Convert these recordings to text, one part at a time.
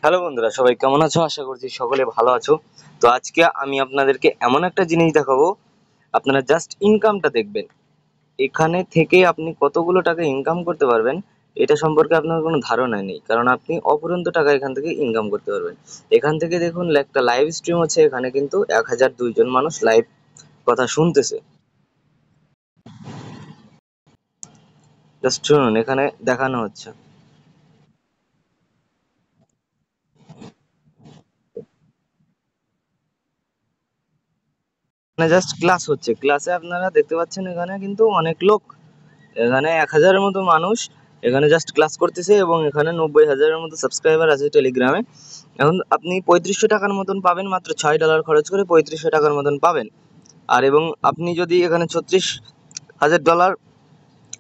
Hello বন্ধুরা, সবাই কেমন আছো? আশা করছি সকলে ভালো আছো। তো আজকে আমি আপনাদেরকে এমন একটা জিনিস দেখাবো, আপনারা জাস্ট ইনকামটা দেখবেন। এখানে থেকে আপনি কতগুলো টাকা ইনকাম করতে পারবেন এটা সম্পর্কে আপনার কোনো ধারণা নেই, কারণ আপনি অফুরন্ত টাকা এখান থেকে ইনকাম করতে পারবেন। এখান থেকে দেখুন, একটা লাইভ স্ট্রিম হচ্ছে, এখানে কিন্তু 1002 জন মানুষ লাইভ কথা শুনতেছে। জাস্ট শুনুন, এখানে দেখানো হচ্ছে। মানে জাস্ট ক্লাস হচ্ছে, ক্লাসে আপনারা দেখতে পাচ্ছেন এখানে কিন্তু অনেক লোক, এখানে 1000-এর মতো মানুষ এখানে জাস্ট ক্লাস করতেছে, এবং এখানে 90,000-এর মতো সাবস্ক্রাইবার আছে টেলিগ্রামে। এখন আপনি 3500 টাকার মতন পাবেন, মাত্র $6 খরচ করে 3500 টাকার মতন পাবেন। আর এবং আপনি যদি এখানে $36,000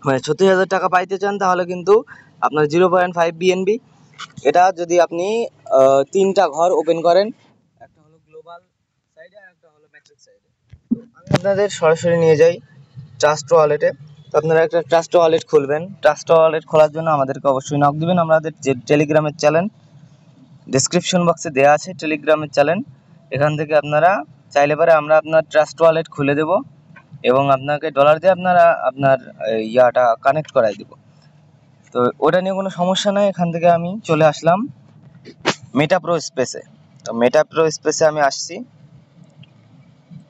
মানে 36,000 টাকা পাইতে চান, তাহলে কিন্তু আপনার 0.5 BNB, এটা যদি আপনি তিনটা ঘর ওপেন করেন, একটা হলো গ্লোবাল সাইডে আর একটা হলো ম্যাট্রিক্স সাইডে। আমি আপনাদের সরাসরি নিয়ে যাই ট্রাস্ট ওয়ালেটে। তো আপনারা একটা ট্রাস্ট ওয়ালেট খুলবেন। ট্রাস্ট ওয়ালেট খোলার জন্য আমাদেরকে অবশ্যই নক দিবেন। আমাদের যে টেলিগ্রামের চ্যানেল ডেসক্রিপশন বক্সে দেওয়া আছে, টেলিগ্রামের চ্যানেল, এখান থেকে আপনারা চাইলে পারে আমরা আপনার ট্রাস্ট ওয়ালেট খুলে দেব, এবং আপনাকে ডলার দিয়ে আপনারা আপনার ইয়াটা কানেক্ট করাই দেব। তো ওটা নিয়ে কোনো সমস্যা নাই। এখান থেকে আমি চলে আসলাম মেটা প্রো স্পেসে। তো মেটা প্রো স্পেসে আমি আসছি।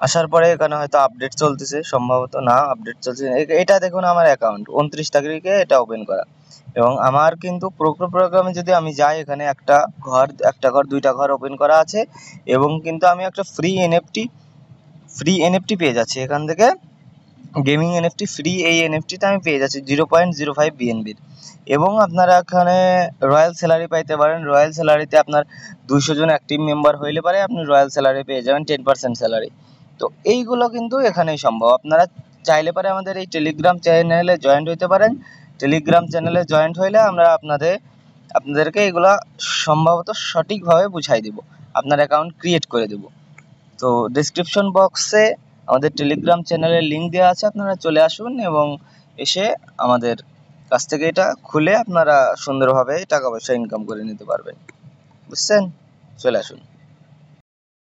আসার পরে এখানে হয়তো আপডেট চলতেছে, সম্ভবত না আপডেট চলছে না। এটা দেখুন, আমার অ্যাকাউন্ট 29 তারিখে এটা ওপেন করা, এবং আমার কিন্তু প্রোগ্রামে যদি আমি যাই, এখানে একটা ঘর দুইটা ঘর ওপেন করা আছে, এবং কিন্তু আমি একটা ফ্রি এনএফটি পেয়ে যাচ্ছি এখান থেকে। গেমিং এনএফটি ফ্রি, এই এনএফটিতে আমি পেয়ে যাচ্ছি 0.05 BNBর। এবং আপনারা এখানে রয়্যাল স্যালারি পাইতে পারেন। রয়্যাল স্যালারিতে আপনার 200 জন অ্যাক্টিভ মেম্বার হইলে পারে আপনি রয়্যাল স্যালারি পেয়ে যাবেন 10% স্যালারি। তো এইগুলো কিন্তু এখানেই সম্ভব। আপনারা চাইলে পারে আমাদের এই টেলিগ্রাম চ্যানেলে জয়েন্ট হইতে পারেন। টেলিগ্রাম চ্যানেলে জয়েন্ট হইলে আমরা আপনাদেরকে এগুলা সম্ভবত সঠিকভাবে বুঝাই দিব, আপনার অ্যাকাউন্ট ক্রিয়েট করে দেব। তো ডেসক্রিপশন বক্সে আমাদের টেলিগ্রাম চ্যানেলের লিঙ্ক দেওয়া আছে, আপনারা চলে আসুন এবং এসে আমাদের কাছ থেকে এটা খুলে আপনারা সুন্দরভাবে টাকা পয়সা ইনকাম করে নিতে পারবেন। বুঝছেন? চলে আসুন।